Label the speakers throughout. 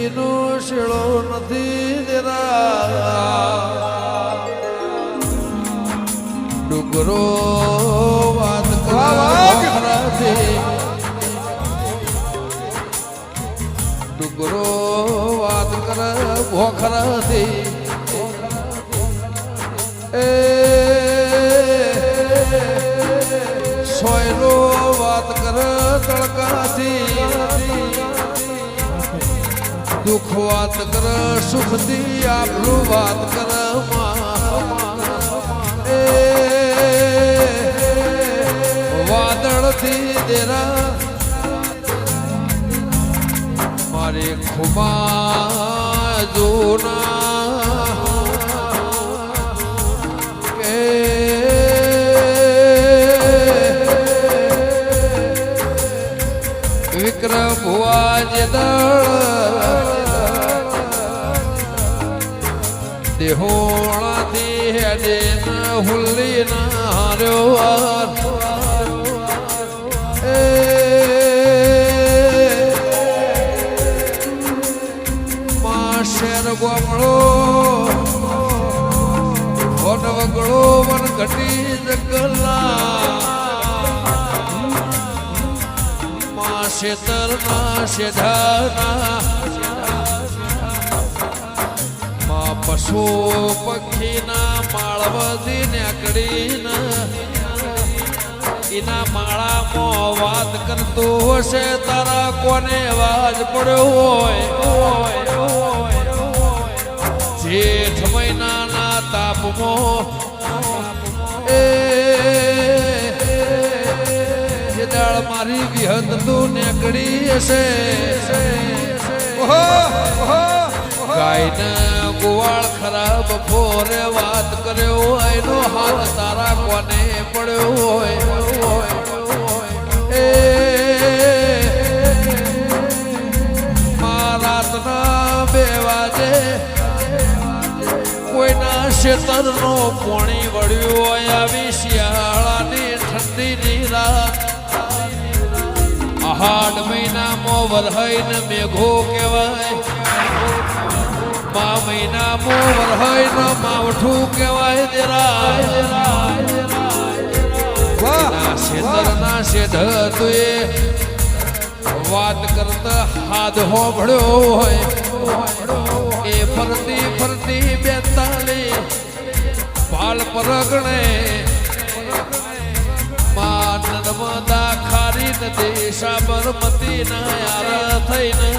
Speaker 1: નદીનો શેળો નથી દેરા ડુગરો વાત કરે ડુગરો વાત કરે ભોખરાથી એ સોયરો વાત કરે તડકાથી દુઃખ વાત કરે સુખથી આપણું વાત કરે એ વાદળથી દેરા મારે ખુમા જોના કે વિક્રમ ભુવા જે દેહોણાથી હેડે હુલ્લી ના હાર્યો શેર ગોમળો વન વગળો વન ઘટી જગલા માં શેતરના શેઢાના માં પશુ પક્ષીના માળવદી નેકડીના એના માળામાં વાત કરતું હશે તારા કોને અવાજ પડ્યો હોય જેઠ મહિનાના તાપમાં એ દાળ મારી વિહત તું નેકડી હશે ગાયને ગોવાળ ખરાબ ફોરે વાત કર્યો એનો હાથ તારા કોને પડ્યો હોય એ રાતના 2 વાગે કોઈના શેતરનો પોણી વળ્યું હોય આવી શિયાળાની ઠંડીની રાત આહાડ મહિનામાં વરહાઈને મેઘો કહેવાય મા મહિનામાં વરહાઈને માવઠું કહેવાય દેરા શેતરના શેઢ તુએ વાત કરતા હાથ હોભળ્યો હોય એ ફરતી ફરતી 42 પાલ પરગણે માં નર્મદા ખારી નદી સાબરમતી ના યાર થઈને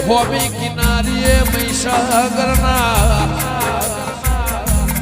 Speaker 1: હોમી કિનારીએ મહીસાગરના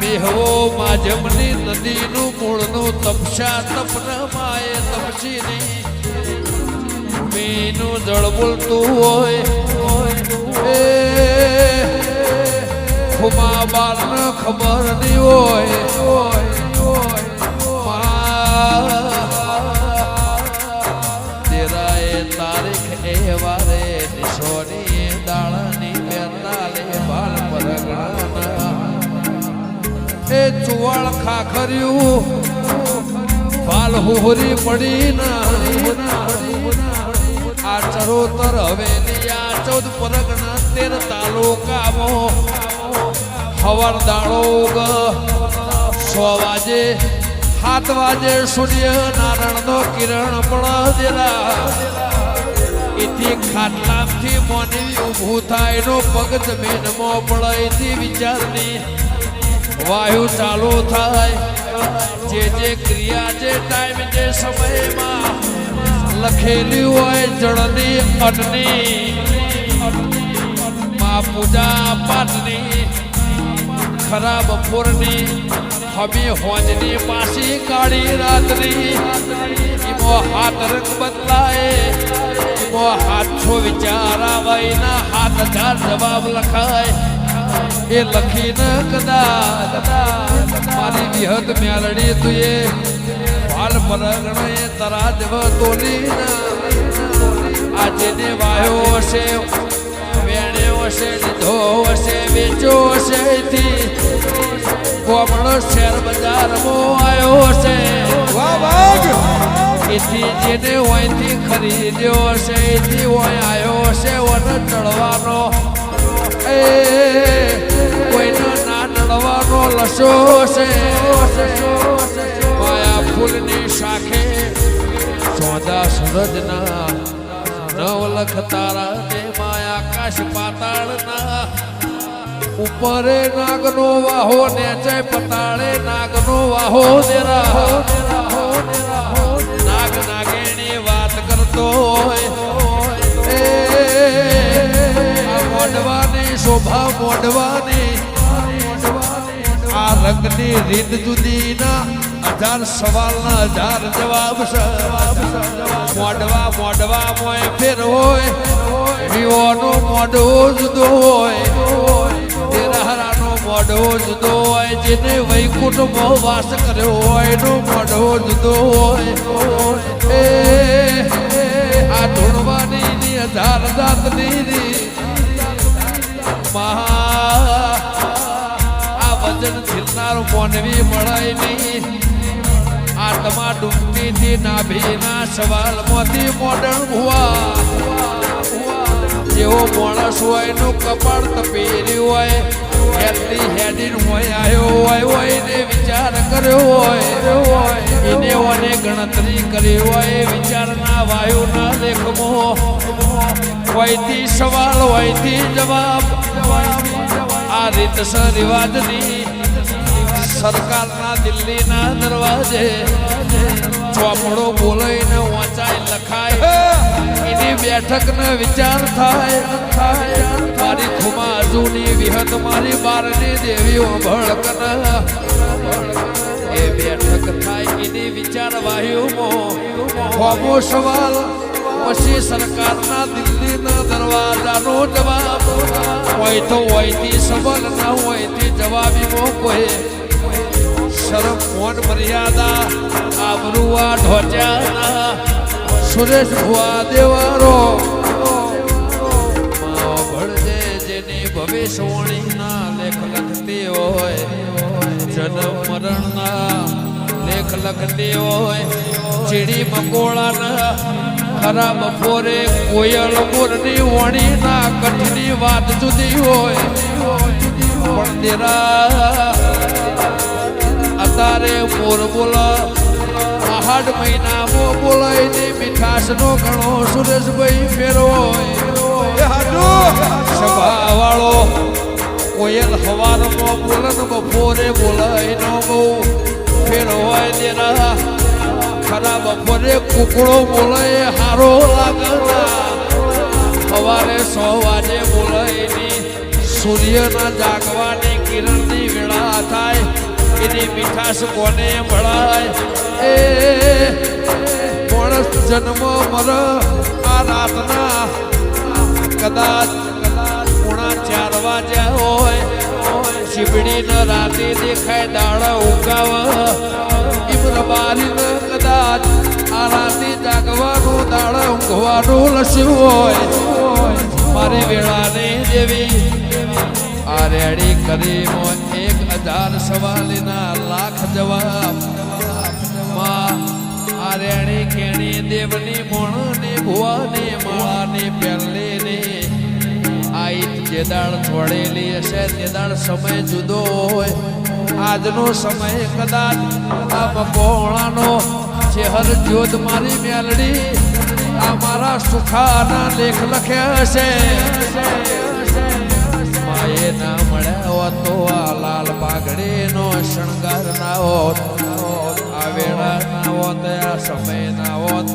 Speaker 1: મેહવો માજમની નદીનું મૂળનું તપસ્યા તપના માએ તપસીની મીનું જળ બોલતું હોય એ ખુમા બારને ખબર નહીં હોય તેરાએ તારીખ એ વારે નિશોની દાળાની 42 બાળ પરગણા એ ચુવાળ ખાખર્યું બાલ હોરી પડી આ ચરોતર હવેલી આ 14 પરગણા 13 તાલુકામાં હવાર દાડો 100 વાગે 7 વાગે સૂર્ય નારાયણનો કિરણ પડેલા એથી ખાટલાથી મોની ઊભું થાય નો પગ જમીનમાં પડે એથી વિચારની વાયુ ચાલુ થાય જે ક્રિયા જે ટાઈમ જે સમયમાં લખેલી હોય જળની અન્નની માં પૂજા પાઠની ખરાબ પૂરની હમી હોજની પાસી કાળી રાતની એમો હાથ રંગ બદલાય એમો હાથો વિચાર આવાયના હાથ 1000 જવાબ લખાય એ લખીને કદાચ મારી વિહત મેલડી તુએ હાલ પરગણે તરા દેવ તોલી આજે ને વાયો હશે વેણ્યો હશે લીધો હશે વેચો હશે થી કોમળો શેર બજારમાં આવ્યો હશે વાહ વાહ એથી જેને ઓયથી ખરીદ્યો હશે એથી ઓય આવ્યો હશે વન ચડવાનો એ કોઈને ના નડવાનો લસો છે માયા ફૂલની શાખે ચોદા સૂરજના નવલખ તારા ને માયા આકાશ પાતાળના ઉપરે નાગનો વાહો નેચે પતાળે નાગનો વાહો દેરા નાગ નાગેણી વાત કરતો હોય મોઢવાની શોભા મોઢવાની આ રંગની રીત જુદીના 1000 સવાલના 1000 જવાબ છે મોઢવા મોય ફેર હોય વિવોનું મોઢું જુદું હોય તેરાનો મોઢો જુદો હોય જેને વૈકુંઠમાં વાસ કર્યો હોય એનું મોઢો જુદો હોય એ આ ધૂણવાની 1000 જાતની આ વજન છિલનાર મોનવી મળાય નહીં આત્મા ડૂબતીથી નાભીના સવાલમાંથી મોડણ હુઆ જેવો માણસ હોય એનું કપાળ તપેર્યું હોય હેડી હોય આવ્યો હોય ને વિચાર કર્યો હોય એને ઓને ગણતરી કરી હોય વિચારના વાયુના લેખમાં હોયથી સવાલ હોયથી જવાબ આ રીતસર રિવાજની સરકારના દિલ્હીના દરવાજે ચોપડો બોલાઈને વાંચાય લખાય એની બેઠક ને વિચાર થાય મારી ખુમા જૂની વિહત મારી બારની દેવીઓ ભળકન એ બેઠક થાય એની વિચાર વાયુમાં હોમો સવાલ પછી સરકારના દિલ્હીના દરવાજાનો જવાબ હોય તો હોયથી સવાલ ના હોયથી જવાબીમાં કોઈ શરમ મોન મર્યાદા આબરૂઆ ઢોચાના સુરેશ ભુવા દેવારો ભળજે જેની ભવિષ્યવાણીના લેખ લખતી હોય જન્મ મરણના લેખ લખતી હોય ચીડી મકોળાના ખરા બપોરે કોયલ મોરની વણીના કઠની વાત જુદી હોય પણ તેરા અત્યારે મોર બોલા આહાડ મહિનામાં બોલાય ને મીઠાશનો ઘણો સુરેશભાઈ ફેરો સભા વાળો કોયલ હવારમાં બોલન બપોરે બોલાય નો બહુ ફેરો હોય તેરા ખરા બપોરે કુકડો બોલાય હારો લાગના સવારે 100 વાગે બોલાય ની સૂર્યના જાગવાની કિરણની વેળા થાય એની મીઠાશ કોને મળાય એ માણસ જન્મ મર આ રાતના કદાચ 3:30 વાગ્યા હોય શીબડીને રાતે દેખાય દાડા ઉગાવ ઇમરબારીને કદાચ આ રાતે જાગવાનું દાડા ઊંઘવાનું લસ્યું હોય મારી વેળાને દેવી આ રેડી કરી 1000 સવાલીના લાખ જવાબ આ રેડી કેણી દેવની મોણની ભુવાની માળાની પહેલેની આઈત જે દાળ છોડેલી હશે તે દાળ સમય જુદો હોય આજનો સમય કદાચ આ મકોણાનો ચહેર જ્યોત મારી મેલડી આ મારા સુખાના લેખ લખ્યા હશે માએ ના મળ્યા હોત તો આ લાલ પાઘડીનો શણગાર ના હોત આ વેળા ના હોત આ સમય ના હોત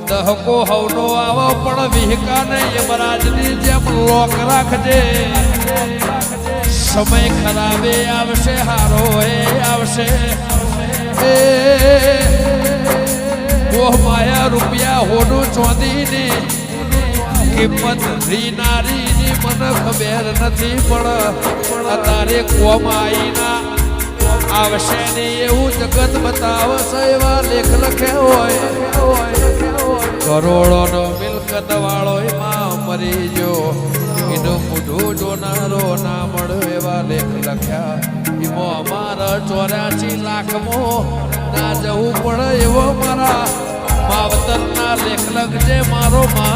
Speaker 1: દહકો હવનો આવો પણ વિહકાને યમરાજની જેમ લોક રાખજે સમય ખરાબે આવશે હારો એ આવશે એ મોહ માયા રૂપિયા હોનું ચોંદીની કિંમત રીનારીની મને ખબર નથી પણ અત્યારે કોમાઈના આવશે ને એવું જગત બતાવશે એવા લેખ લખ્યા હોય કરોડોનો મિલકત વાળો એમાં મરી ગયો એનું મોઢું જોનારો ના મળ્યો એવા લેખ લખ્યા એમાં અમારા 84 લાખમાં ના જવું પડે એવો મારા માવતરના લેખ લખજે મારો મા